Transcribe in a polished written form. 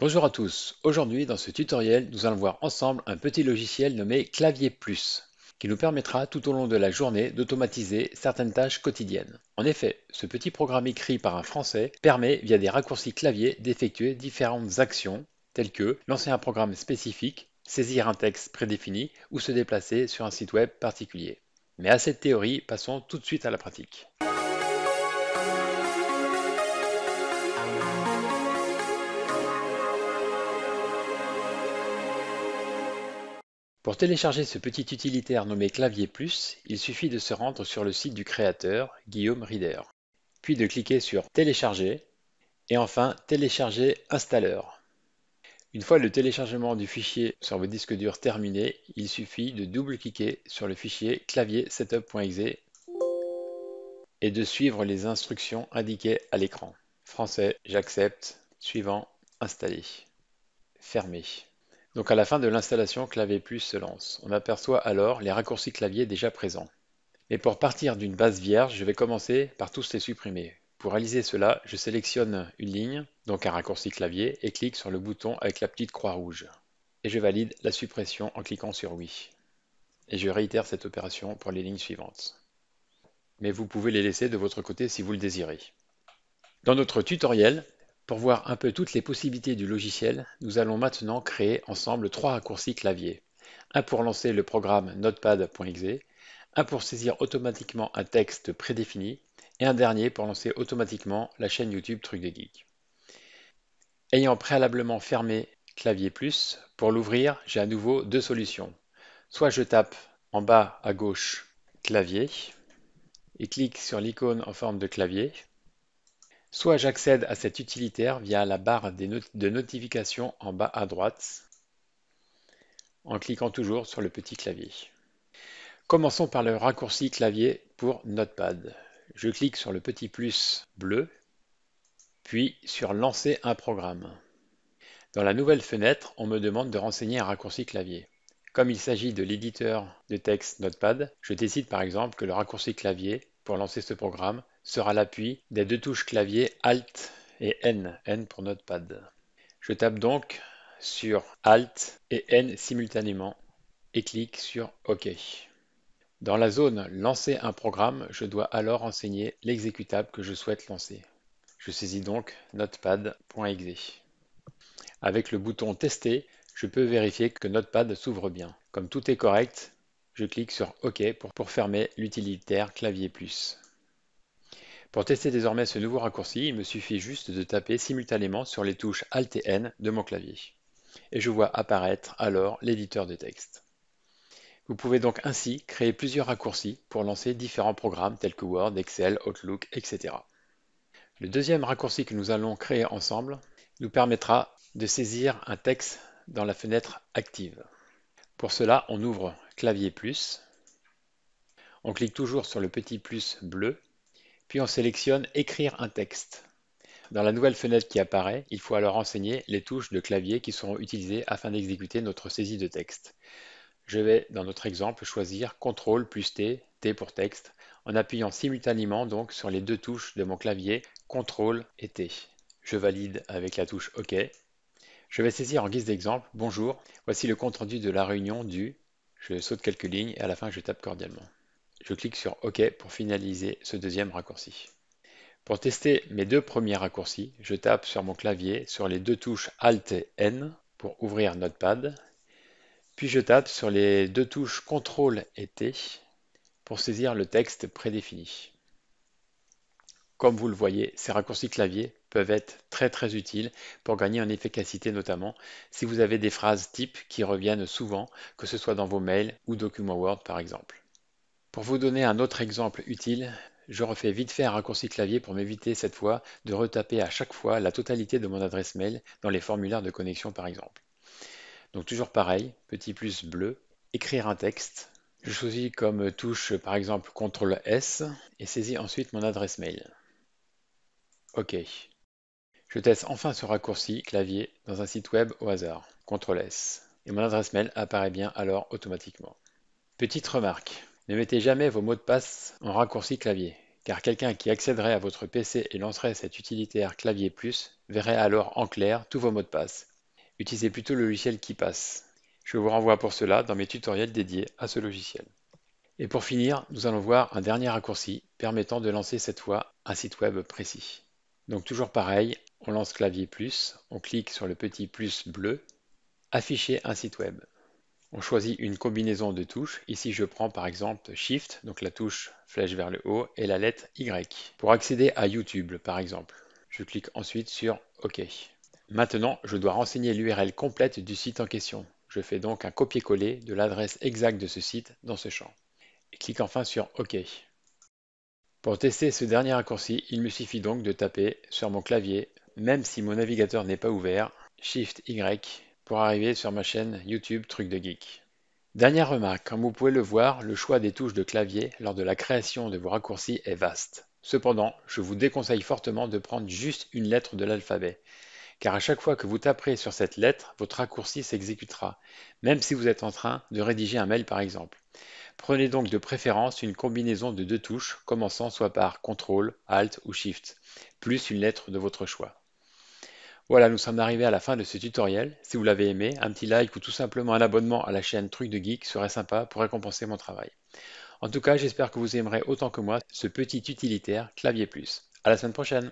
Bonjour à tous, aujourd'hui dans ce tutoriel nous allons voir ensemble un petit logiciel nommé Clavier Plus qui nous permettra tout au long de la journée d'automatiser certaines tâches quotidiennes. En effet, ce petit programme écrit par un Français permet via des raccourcis clavier d'effectuer différentes actions telles que lancer un programme spécifique, saisir un texte prédéfini ou se déplacer sur un site web particulier. Mais à cette théorie, passons tout de suite à la pratique. Pour télécharger ce petit utilitaire nommé Clavier Plus, il suffit de se rendre sur le site du créateur, Guillaume Rieder, puis de cliquer sur Télécharger et enfin Télécharger installeur. Une fois le téléchargement du fichier sur votre disque dur terminé, il suffit de double-cliquer sur le fichier clavier-setup.exe et de suivre les instructions indiquées à l'écran. Français, j'accepte, suivant, installer, fermer. Donc à la fin de l'installation, Clavier Plus se lance. On aperçoit alors les raccourcis clavier déjà présents. Mais pour partir d'une base vierge, je vais commencer par tous les supprimer. Pour réaliser cela, je sélectionne une ligne, donc un raccourci clavier, et clique sur le bouton avec la petite croix rouge. Et je valide la suppression en cliquant sur oui. Et je réitère cette opération pour les lignes suivantes. Mais vous pouvez les laisser de votre côté si vous le désirez. Dans notre tutoriel, pour voir un peu toutes les possibilités du logiciel, nous allons maintenant créer ensemble trois raccourcis clavier. Un pour lancer le programme notepad.exe, un pour saisir automatiquement un texte prédéfini et un dernier pour lancer automatiquement la chaîne YouTube Truc des Geeks. Ayant préalablement fermé Clavier Plus, pour l'ouvrir, j'ai à nouveau deux solutions. Soit je tape en bas à gauche Clavier et clique sur l'icône en forme de clavier, soit j'accède à cet utilitaire via la barre de notification en bas à droite en cliquant toujours sur le petit clavier. Commençons par le raccourci clavier pour Notepad. Je clique sur le petit plus bleu, puis sur Lancer un programme. Dans la nouvelle fenêtre, on me demande de renseigner un raccourci clavier. Comme il s'agit de l'éditeur de texte Notepad, je décide par exemple que le raccourci clavier pour lancer ce programme sera l'appui des deux touches clavier Alt et N, N pour Notepad. Je tape donc sur Alt et N simultanément et clique sur OK. Dans la zone Lancer un programme, je dois alors renseigner l'exécutable que je souhaite lancer. Je saisis donc notepad.exe. Avec le bouton Tester, je peux vérifier que Notepad s'ouvre bien. Comme tout est correct, je clique sur OK pour fermer l'utilitaire Clavier Plus. Pour tester désormais ce nouveau raccourci, il me suffit juste de taper simultanément sur les touches Alt et N de mon clavier. Et je vois apparaître alors l'éditeur de texte. Vous pouvez donc ainsi créer plusieurs raccourcis pour lancer différents programmes tels que Word, Excel, Outlook, etc. Le deuxième raccourci que nous allons créer ensemble nous permettra de saisir un texte dans la fenêtre active. Pour cela, on ouvre Clavier Plus, on clique toujours sur le petit plus bleu, puis on sélectionne Écrire un texte. Dans la nouvelle fenêtre qui apparaît, il faut alors renseigner les touches de clavier qui seront utilisées afin d'exécuter notre saisie de texte. Je vais, dans notre exemple, choisir CTRL plus T, T pour texte, en appuyant simultanément donc sur les deux touches de mon clavier CTRL et T. Je valide avec la touche OK. Je vais saisir en guise d'exemple, bonjour, voici le compte-rendu de la réunion du, je saute quelques lignes et à la fin je tape cordialement. Je clique sur OK pour finaliser ce deuxième raccourci. Pour tester mes deux premiers raccourcis, je tape sur mon clavier sur les deux touches Alt et N pour ouvrir Notepad, puis je tape sur les deux touches CTRL et T pour saisir le texte prédéfini. Comme vous le voyez, ces raccourcis clavier peuvent être très utiles pour gagner en efficacité, notamment si vous avez des phrases types qui reviennent souvent, que ce soit dans vos mails ou documents Word par exemple. Pour vous donner un autre exemple utile, je refais vite fait un raccourci clavier pour m'éviter cette fois de retaper à chaque fois la totalité de mon adresse mail dans les formulaires de connexion par exemple. Donc toujours pareil, petit plus bleu, écrire un texte. Je choisis comme touche par exemple CTRL S et saisis ensuite mon adresse mail. OK. Je teste enfin ce raccourci clavier dans un site web au hasard, CTRL S, et mon adresse mail apparaît bien alors automatiquement. Petite remarque, ne mettez jamais vos mots de passe en raccourci clavier, car quelqu'un qui accéderait à votre PC et lancerait cet utilitaire Clavier Plus verrait alors en clair tous vos mots de passe. Utilisez plutôt le logiciel KeePass. Je vous renvoie pour cela dans mes tutoriels dédiés à ce logiciel. Et pour finir, nous allons voir un dernier raccourci permettant de lancer cette fois un site web précis. Donc toujours pareil, on lance Clavier Plus, on clique sur le petit plus bleu, afficher un site web. On choisit une combinaison de touches. Ici, je prends par exemple Shift, donc la touche flèche vers le haut, et la lettre Y. Pour accéder à YouTube, par exemple, je clique ensuite sur OK. Maintenant, je dois renseigner l'URL complète du site en question. Je fais donc un copier-coller de l'adresse exacte de ce site dans ce champ. Et clique enfin sur OK. Pour tester ce dernier raccourci, il me suffit donc de taper sur mon clavier, même si mon navigateur n'est pas ouvert, Shift Y, pour arriver sur ma chaîne YouTube Truc de Geek. Dernière remarque, comme vous pouvez le voir, le choix des touches de clavier lors de la création de vos raccourcis est vaste. Cependant, je vous déconseille fortement de prendre juste une lettre de l'alphabet, car à chaque fois que vous taperez sur cette lettre, votre raccourci s'exécutera, même si vous êtes en train de rédiger un mail par exemple. Prenez donc de préférence une combinaison de deux touches, commençant soit par CTRL, ALT ou SHIFT, plus une lettre de votre choix. Voilà, nous sommes arrivés à la fin de ce tutoriel. Si vous l'avez aimé, un petit like ou tout simplement un abonnement à la chaîne Truc de Geek serait sympa pour récompenser mon travail. En tout cas, j'espère que vous aimerez autant que moi ce petit utilitaire Clavier Plus. À la semaine prochaine!